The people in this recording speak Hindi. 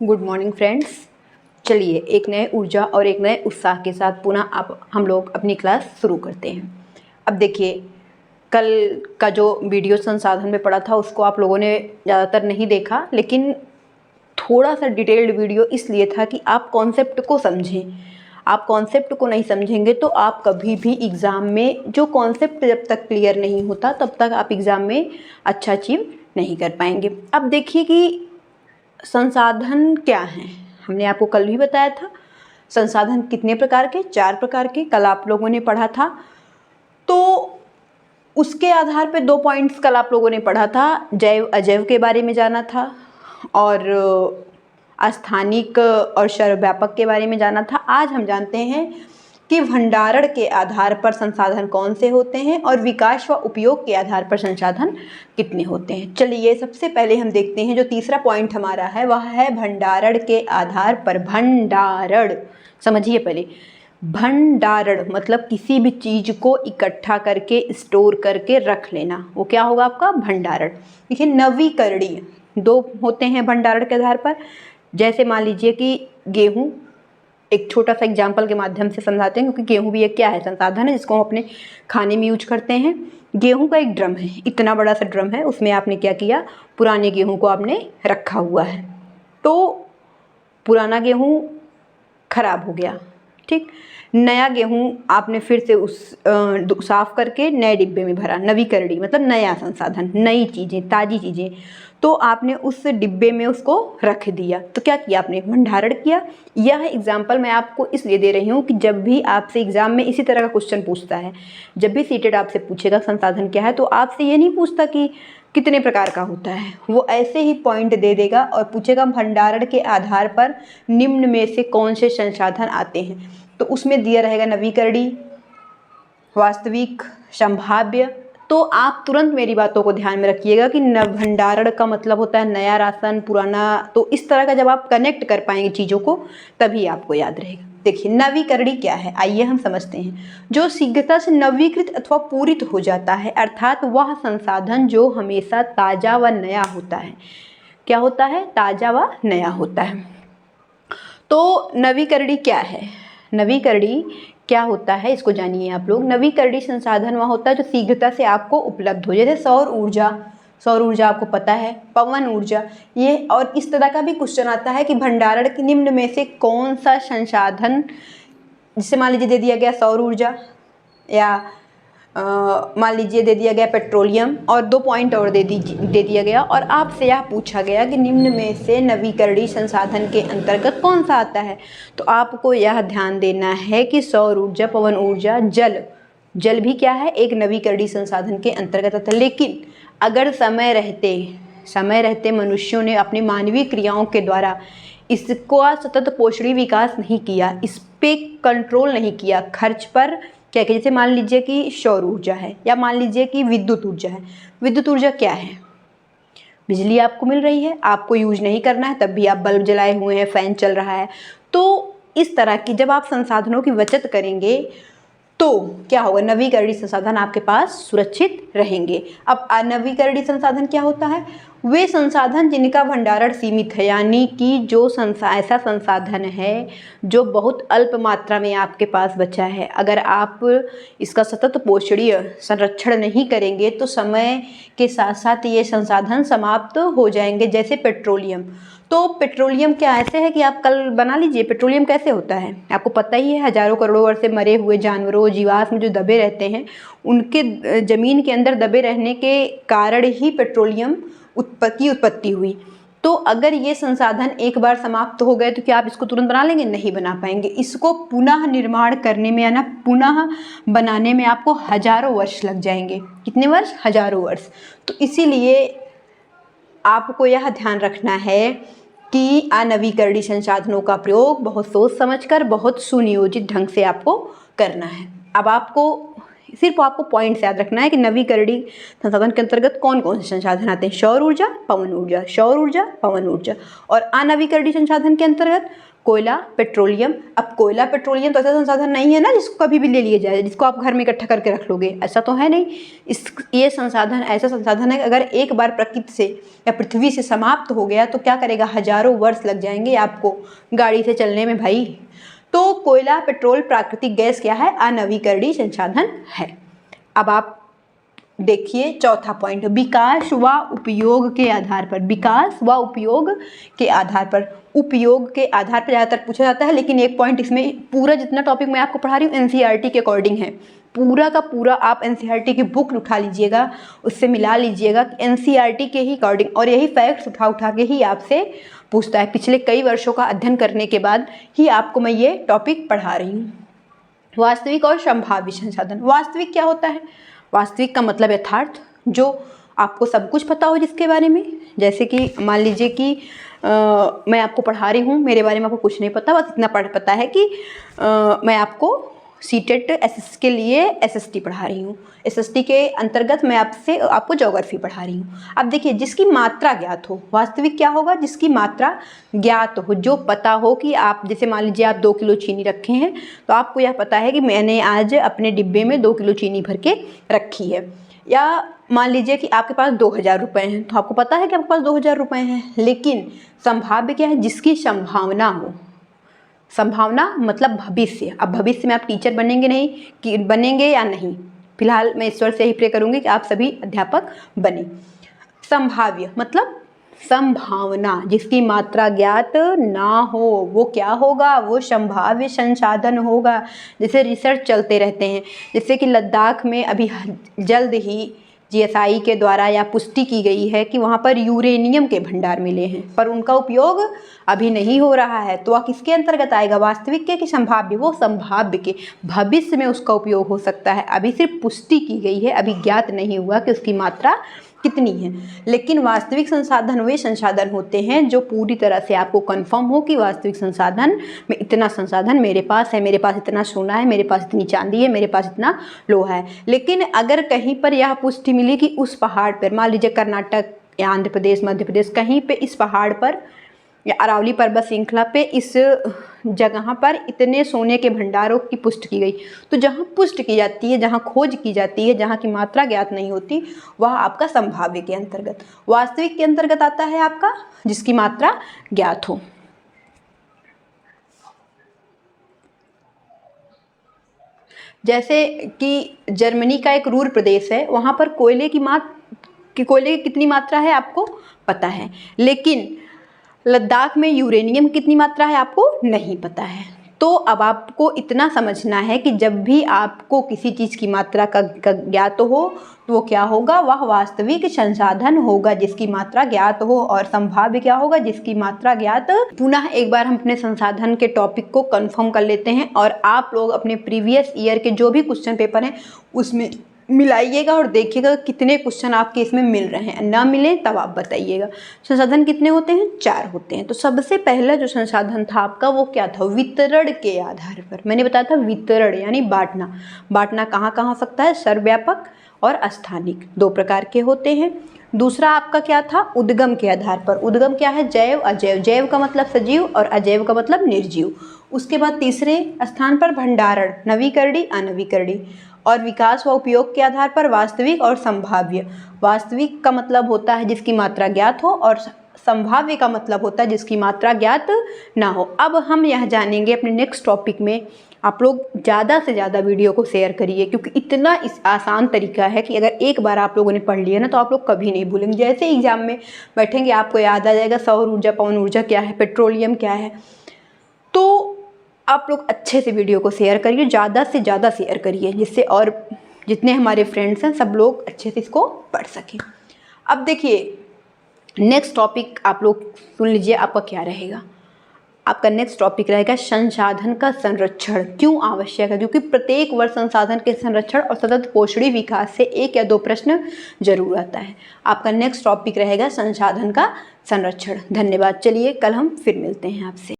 Good morning friends. चलिए एक नए ऊर्जा और एक नए उत्साह के साथ पुनः आप हम लोग अपनी क्लास शुरू करते हैं। अब देखिए, कल का जो वीडियो संसाधन में पढ़ा था उसको आप लोगों ने ज़्यादातर नहीं देखा, लेकिन थोड़ा सा डिटेल्ड वीडियो इसलिए था कि आप कॉन्सेप्ट को समझें। आप कॉन्सेप्ट को नहीं समझेंगे तो आप कभी भी एग्ज़ाम में जो कॉन्सेप्ट जब तक क्लियर नहीं होता तब तक आप एग्ज़ाम में अच्छा अचीव नहीं कर पाएंगे। अब देखिए कि संसाधन क्या हैं। हमने आपको कल भी बताया था संसाधन कितने प्रकार के, 4 प्रकार के कल आप लोगों ने पढ़ा था। तो उसके आधार पे 2 पॉइंट्स कल आप लोगों ने पढ़ा था, जैव अजैव के बारे में जाना था और अस्थानिक और सर्वव्यापक के बारे में जाना था। आज हम जानते हैं कि भंडारण के आधार पर संसाधन कौन से होते हैं और विकास व उपयोग के आधार पर संसाधन कितने होते हैं। चलिए सबसे पहले हम देखते हैं जो तीसरा पॉइंट हमारा है वह है भंडारण के आधार पर। भंडारण समझिए पहले। भंडारण मतलब किसी भी चीज़ को इकट्ठा करके स्टोर करके रख लेना, वो क्या होगा आपका भंडारण। देखिए नवीकरणीय 2 होते हैं भंडारण के आधार पर। जैसे मान लीजिए कि गेहूँ, एक छोटा सा एग्जाम्पल के माध्यम से समझाते हैं क्योंकि गेहूँ भी एक क्या है, संसाधन है जिसको हम अपने खाने में यूज करते हैं। गेहूँ का एक ड्रम है, इतना बड़ा सा ड्रम है, उसमें आपने क्या किया, पुराने गेहूँ को आपने रखा हुआ है। तो पुराना गेहूँ खराब हो गया, ठीक, नया गेहूँ आपने फिर से उस साफ करके नए डिब्बे में भरा। नवीकरणीय मतलब नया संसाधन, नई चीज़ें, ताज़ी चीज़ें, तो आपने उस डिब्बे में उसको रख दिया। तो क्या किया आपने, भंडारण किया। यह एग्जाम्पल मैं आपको इसलिए दे रही हूँ कि जब भी आपसे एग्जाम में इसी तरह का क्वेश्चन पूछता है, जब भी सीटेड आपसे पूछेगा संसाधन क्या है, तो आपसे ये नहीं पूछता कि कितने प्रकार का होता है, वो ऐसे ही पॉइंट दे देगा और पूछेगा भंडारण के आधार पर निम्न में से कौन से संसाधन आते हैं। तो उसमें दिया रहेगा नवीकरणीय, वास्तविक, संभाव्य। तो आप तुरंत मेरी बातों को ध्यान में रखिएगा कि भंडारण का मतलब होता है नया राशन, पुराना। तो इस तरह का जब आप कनेक्ट कर पाएंगे चीज़ों को तभी आपको याद रहेगा। देखिए नवीकरणीय क्या है, आइए हम समझते हैं। जो शीघ्रता से नवीकृत अथवा पूरित हो जाता है, अर्थात वह संसाधन जो हमेशा ताज़ा व नया होता है। क्या होता है, ताज़ा व नया होता है। तो नवीकरणीय क्या है, नवीकरणीय क्या होता है इसको जानिए आप लोग। नवीकरणीय संसाधन वह होता है जो शीघ्रता से आपको उपलब्ध हो, जैसे सौर ऊर्जा आपको पता है, पवन ऊर्जा, ये। और इस तरह का भी क्वेश्चन आता है कि भंडारण के निम्न में से कौन सा संसाधन, जिससे मान लीजिए दे दिया गया सौर ऊर्जा या मान लीजिए दे दिया गया पेट्रोलियम, और 2 पॉइंट और दे दिया गया और आपसे यह पूछा गया कि निम्न में से नवीकरणीय संसाधन के अंतर्गत कौन सा आता है। तो आपको यह ध्यान देना है कि सौर ऊर्जा, पवन ऊर्जा, जल भी क्या है, एक नवीकरणीय संसाधन के अंतर्गत आता है। लेकिन अगर समय रहते मनुष्यों ने अपनी मानवीय क्रियाओं के द्वारा इसको सतत पोषणीय विकास नहीं किया, इस पे कंट्रोल नहीं किया, खर्च पर क्या कि जैसे मान लीजिए कि सौर ऊर्जा है या मान लीजिए कि विद्युत ऊर्जा है। विद्युत ऊर्जा क्या है, बिजली आपको मिल रही है, आपको यूज नहीं करना है, तब भी आप बल्ब जलाए हुए हैं, फैन चल रहा है। तो इस तरह की जब आप संसाधनों की बचत करेंगे तो क्या होगा, नवीकरणीय संसाधन आपके पास सुरक्षित रहेंगे। अब अनवीकरणीय संसाधन क्या होता है, वे संसाधन जिनका भंडारण सीमित है, यानी कि जो ऐसा संसाधन है जो बहुत अल्प मात्रा में आपके पास बचा है। अगर आप इसका सतत पोषणीय संरक्षण नहीं करेंगे तो समय के साथ साथ ये संसाधन समाप्त हो जाएंगे। जैसे पेट्रोलियम, तो पेट्रोलियम क्या ऐसे है कि आप कल बना लीजिए, पेट्रोलियम कैसे होता है आपको पता ही है, हजारों करोड़ों वर्ष से मरे हुए जानवरों, जीवाश्म जो दबे रहते हैं, उनके ज़मीन के अंदर दबे रहने के कारण ही पेट्रोलियम की उत्पत्ति हुई। तो अगर ये संसाधन एक बार समाप्त हो गए तो क्या आप इसको तुरंत बना लेंगे, नहीं बना पाएंगे। इसको पुनः निर्माण करने में या ना पुनः बनाने में आपको हजारों वर्ष लग जाएंगे। कितने वर्ष, हजारों वर्ष। तो इसीलिए आपको यह ध्यान रखना है कि अनवीकरणीय संसाधनों का प्रयोग बहुत सोच समझकर, बहुत सुनियोजित ढंग से आपको करना है। अब सिर्फ आपको पॉइंट्स याद रखना है कि नवीकरणीय संसाधन के अंतर्गत कौन कौन से संसाधन आते हैं, सौर ऊर्जा, पवन ऊर्जा, सौर ऊर्जा, पवन ऊर्जा। और अनवीकरणीय संसाधन के अंतर्गत कोयला, पेट्रोलियम। अब कोयला, पेट्रोलियम तो ऐसा संसाधन नहीं है ना जिसको कभी भी ले लिया जाए, जिसको आप घर में इकट्ठा करके रख लोगे, ऐसा तो है नहीं। ये संसाधन ऐसा संसाधन है कि अगर एक बार प्रकृति से या पृथ्वी से समाप्त हो गया तो क्या करेगा, हजारों वर्ष लग जाएंगे आपको गाड़ी से चलने में भाई। तो कोयला, पेट्रोल, प्राकृतिक गैस क्या है, अनवीकरणीय संसाधन है। अब आप देखिए चौथा पॉइंट, विकास व उपयोग के आधार पर। विकास व उपयोग के आधार पर, उपयोग के आधार पर ज़्यादातर पूछा जाता है, लेकिन एक पॉइंट इसमें, पूरा जितना टॉपिक मैं आपको पढ़ा रही हूँ एनसीईआरटी के अकॉर्डिंग है, पूरा का पूरा आप एनसीईआरटी की बुक उठा लीजिएगा, उससे मिला लीजिएगा एनसीईआरटी के ही अकॉर्डिंग, और यही फैक्ट्स उठा के ही आपसे पूछता है। पिछले कई वर्षों का अध्ययन करने के बाद ही आपको मैं ये टॉपिक पढ़ा रही हूँ। वास्तविक और संभाव्य संसाधन। वास्तविक क्या होता है, वास्तविक का मतलब यथार्थ, जो आपको सब कुछ पता हो जिसके बारे में। जैसे कि मान लीजिए कि मैं आपको पढ़ा रही हूँ, मेरे बारे में आपको कुछ नहीं पता, बस इतना पता है कि मैं आपको सीटेट एसएस के लिए एसएसटी पढ़ा रही हूँ, एसएसटी के अंतर्गत मैं आपको ज्योग्राफी पढ़ा रही हूँ। अब देखिए, जिसकी मात्रा ज्ञात हो, वास्तविक क्या होगा, जिसकी मात्रा ज्ञात हो, जो पता हो कि आप, जैसे मान लीजिए आप 2 किलो चीनी रखे हैं, तो आपको यह पता है कि मैंने आज अपने डिब्बे में 2 किलो चीनी भर के रखी है। या मान लीजिए कि आपके पास 2000 रुपये हैं, तो आपको पता है कि आपके पास 2000 रुपये हैं। लेकिन संभाव्य क्या है, जिसकी संभावना हो। संभावना मतलब भविष्य। अब भविष्य में आप टीचर बनेंगे नहीं कि बनेंगे या नहीं, फिलहाल मैं ईश्वर से ही प्रे करूँगी कि आप सभी अध्यापक बने। संभाव्य मतलब संभावना, जिसकी मात्रा ज्ञात ना हो, वो क्या होगा, वो संभाव्य संसाधन होगा। जैसे रिसर्च चलते रहते हैं, जैसे कि लद्दाख में अभी जल्द ही जीएसआई के द्वारा या पुष्टि की गई है कि वहाँ पर यूरेनियम के भंडार मिले हैं, पर उनका उपयोग अभी नहीं हो रहा है। तो वह किसके अंतर्गत आएगा, वास्तविक के कि संभाव्य, वो संभाव्य के। भविष्य में उसका उपयोग हो सकता है, अभी सिर्फ पुष्टि की गई है, अभी ज्ञात नहीं हुआ कि उसकी मात्रा कितनी है। लेकिन वास्तविक संसाधन वे संसाधन होते हैं जो पूरी तरह से आपको कंफर्म हो कि वास्तविक संसाधन में इतना संसाधन मेरे पास है, मेरे पास इतना सोना है, मेरे पास इतनी चांदी है, मेरे पास इतना लोहा है। लेकिन अगर कहीं पर यह पुष्टि मिली कि उस पहाड़ पर, मान लीजिए कर्नाटक या आंध्र प्रदेश, मध्य प्रदेश, कहीं पे इस पहाड़ पर या अरावली पर्वत श्रृंखला पे इस जगह पर इतने सोने के भंडारों की पुष्टि की गई, तो जहाँ पुष्टि की जाती है, जहाँ खोज की जाती है, जहाँ की मात्रा ज्ञात नहीं होती, वह आपका संभाव्य के अंतर्गत। वास्तविक के अंतर्गत आता है आपका जिसकी मात्रा ज्ञात हो। जैसे कि जर्मनी का एक रूर प्रदेश है, वहाँ पर कोयले की कितनी मात्रा है आपको पता है, लेकिन लद्दाख में यूरेनियम कितनी मात्रा है आपको नहीं पता है। तो अब आपको इतना समझना है कि जब भी आपको किसी चीज़ की मात्रा का ज्ञात हो तो वो क्या होगा, वह वास्तविक संसाधन होगा जिसकी मात्रा ज्ञात हो, और संभाव्य क्या होगा, जिसकी मात्रा ज्ञात। पुनः एक बार हम अपने संसाधन के टॉपिक को कंफर्म कर लेते हैं, और आप लोग अपने प्रीवियस ईयर के जो भी क्वेश्चन पेपर हैं उसमें मिलाइएगा और देखिएगा कितने क्वेश्चन आपके इसमें मिल रहे हैं। ना मिले तब आप बताइएगा। संसाधन कितने होते हैं, 4 होते हैं। तो सबसे पहला जो संसाधन था आपका वो क्या था, वितरण के आधार पर। मैंने बताया था वितरण यानी बांटना। बांटना कहाँ कहाँ हो सकता है, सर्वव्यापक और स्थानिक, 2 प्रकार के होते हैं। दूसरा आपका क्या था, उद्गम के आधार पर। उद्गम क्या है, जैव अजैव। जैव का मतलब सजीव और अजैव का मतलब निर्जीव। उसके बाद तीसरे स्थान पर भंडारण, नवीकरणीय अनवीकरणीय। और विकास व उपयोग के आधार पर वास्तविक और संभाव्य। वास्तविक का मतलब होता है जिसकी मात्रा ज्ञात हो, और संभाव्य का मतलब होता है जिसकी मात्रा ज्ञात ना हो। अब हम यह जानेंगे अपने नेक्स्ट टॉपिक में। आप लोग ज़्यादा से ज़्यादा वीडियो को शेयर करिए, क्योंकि इतना इस आसान तरीका है कि अगर एक बार आप लोगों ने पढ़ लिया ना तो आप लोग कभी नहीं भूलेंगे। जैसे एग्जाम में बैठेंगे आपको याद आ जाएगा सौर ऊर्जा, पवन ऊर्जा क्या है, पेट्रोलियम क्या है। तो आप लोग अच्छे से वीडियो को शेयर करिए, ज़्यादा से ज़्यादा शेयर करिए, जिससे और जितने हमारे फ्रेंड्स हैं सब लोग अच्छे से इसको पढ़ सकें। अब देखिए नेक्स्ट टॉपिक आप लोग सुन लीजिए, आपका क्या रहेगा। आपका नेक्स्ट टॉपिक रहेगा संसाधन का संरक्षण क्यों आवश्यक है, क्योंकि प्रत्येक वर्ष संसाधन के संरक्षण और सतत पोषणी विकास से 1 या 2 प्रश्न जरूर आता है। आपका नेक्स्ट टॉपिक रहेगा संसाधन का संरक्षण। धन्यवाद। चलिए कल हम फिर मिलते हैं आपसे।